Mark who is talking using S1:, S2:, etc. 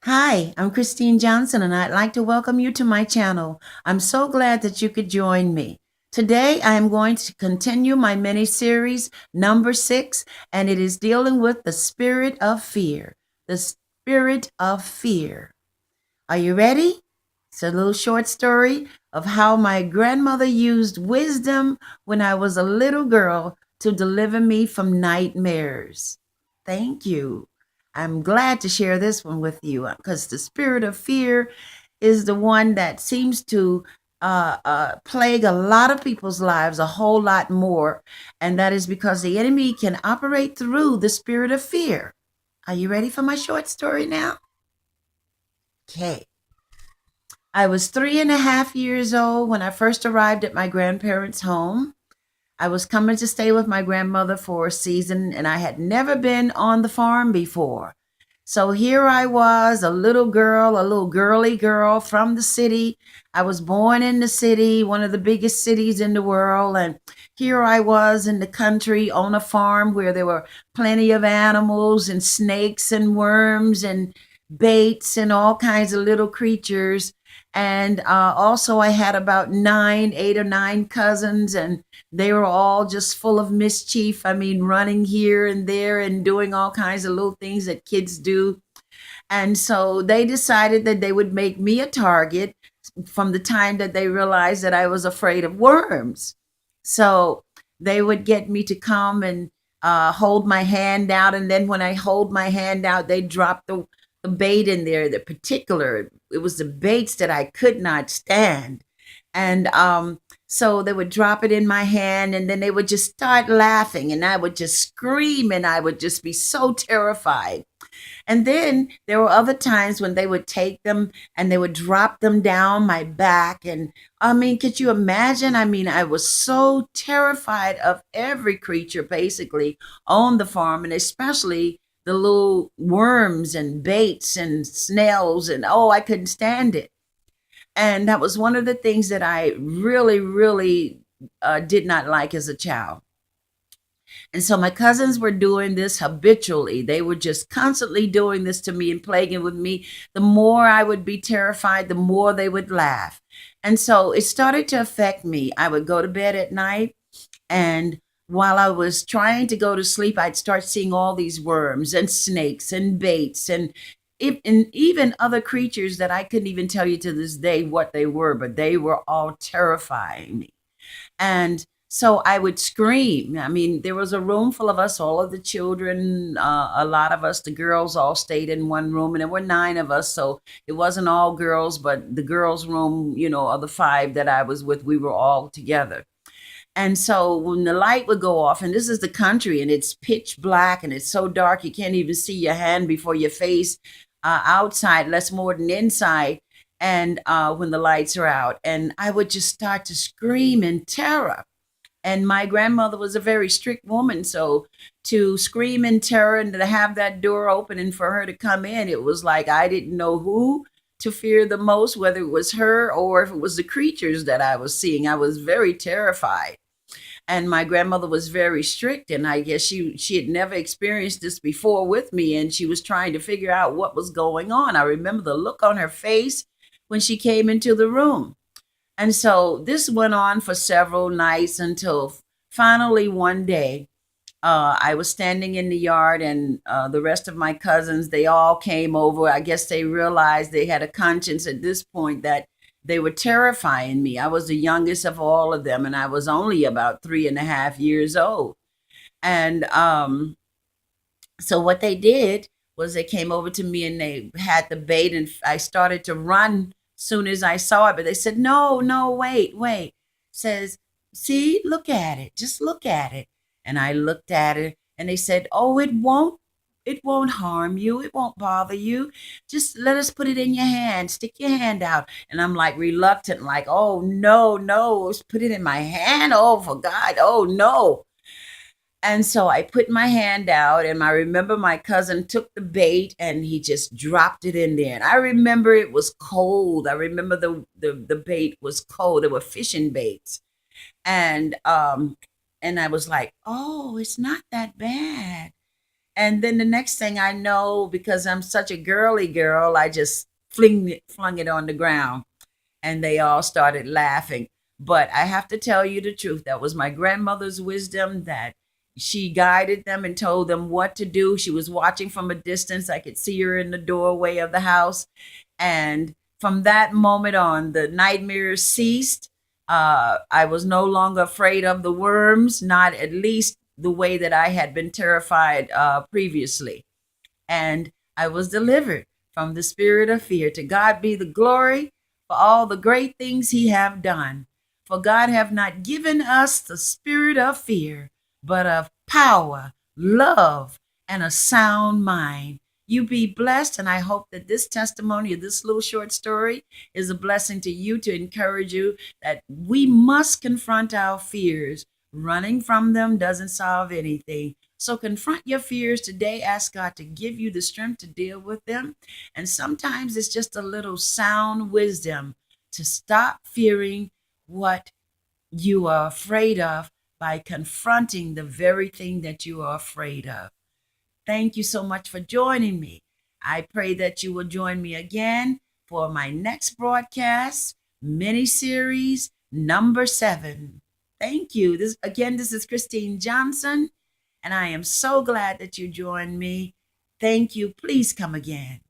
S1: Hi, I'm Christine Johnson, and I'd like to welcome you to my channel. I'm so glad that you could join me. Today, I am going to continue my mini series, number 6, and it is dealing with the spirit of fear. The spirit of fear. Are you ready? It's a little short story of how my grandmother used wisdom when I was a little girl to deliver me from nightmares. Thank you. I'm glad to share this one with you because the spirit of fear is the one that seems to plague a lot of people's lives a whole lot more. And that is because the enemy can operate through the spirit of fear. Are you ready for my short story now? Okay. I was 3.5 years old when I first arrived at my grandparents' home. I was coming to stay with my grandmother for a season, and I had never been on the farm before. So here I was, a little girl, a little girly girl from the city. I was born in the city, one of the biggest cities in the world. And here I was in the country on a farm where there were plenty of animals and snakes and worms and baits and all kinds of little creatures. And also, I had about 8 or 9 cousins, and they were all just full of mischief. I mean, running here and there and doing all kinds of little things that kids do. And so they decided that they would make me a target from the time that they realized that I was afraid of worms. So they would get me to come and hold my hand out. And then when I hold my hand out, they drop the bait in there, it was the baits that I could not stand. And so they would drop it in my hand, and then they would just start laughing, and I would just scream, and I would just be so terrified. And then there were other times when they would take them and they would drop them down my back. And I mean, could you imagine? I mean, I was so terrified of every creature basically on the farm, and especially the little worms and baits and snails. And oh, I couldn't stand it. And that was one of the things that I really, really did not like as a child. And so my cousins were doing this habitually. They were just constantly doing this to me and plaguing with me. The more I would be terrified, the more they would laugh. And so it started to affect me. I would go to bed at night, and while I was trying to go to sleep, I'd start seeing all these worms and snakes and baits and even other creatures that I couldn't even tell you to this day what they were, but they were all terrifying me. And so I would scream. I mean, there was a room full of us, all of the children, a lot of us, the girls all stayed in one room, and there were 9 of us. So it wasn't all girls, but the girls' room, of the 5 that I was with, we were all together. And so when the light would go off, and this is the country, and it's pitch black and it's so dark you can't even see your hand before your face outside, less more than inside. And when the lights are out, and I would just start to scream in terror. And my grandmother was a very strict woman, so to scream in terror and to have that door open and for her to come in, it was like I didn't know who to fear the most, whether it was her or if it was the creatures that I was seeing. I was very terrified. And my grandmother was very strict, and I guess she had never experienced this before with me, and she was trying to figure out what was going on. I remember the look on her face when she came into the room. And so this went on for several nights until finally one day, I was standing in the yard, and the rest of my cousins, they all came over. I guess they realized they had a conscience at this point that they were terrifying me. I was the youngest of all of them, and I was only about 3.5 years old. And so what they did was they came over to me and they had the bait, and I started to run soon as I saw it. But they said, "No, no, wait, wait." Says, "See, look at it. Just look at it." And I looked at it, and they said, "Oh, it won't harm you. It won't bother you. Just let us put it in your hand. Stick your hand out." And I'm like reluctant, like, "Oh no, no, put it in my hand. Oh, for God, oh no." And so I put my hand out, and I remember my cousin took the bait and he just dropped it in there. And I remember it was cold. I remember the bait was cold. There were fishing baits. And I was like, "Oh, it's not that bad." And then the next thing I know, because I'm such a girly girl, I just flung it on the ground, and they all started laughing. But I have to tell you the truth. That was my grandmother's wisdom, that she guided them and told them what to do. She was watching from a distance. I could see her in the doorway of the house. And from that moment on, the nightmares ceased. I was no longer afraid of the worms, not at least the way that I had been terrified previously. And I was delivered from the spirit of fear. To God be the glory for all the great things he have done. For God have not given us the spirit of fear, but of power, love, and a sound mind. You be blessed, and I hope that this testimony of this little short story is a blessing to you, to encourage you that we must confront our fears. Running from them doesn't solve anything. So confront your fears today. Ask God to give you the strength to deal with them. And sometimes it's just a little sound wisdom to stop fearing what you are afraid of by confronting the very thing that you are afraid of. Thank you so much for joining me. I pray that you will join me again for my next broadcast, mini series number 7. Thank you. This is Christine Johnson, and I am so glad that you joined me. Thank you. Please come again.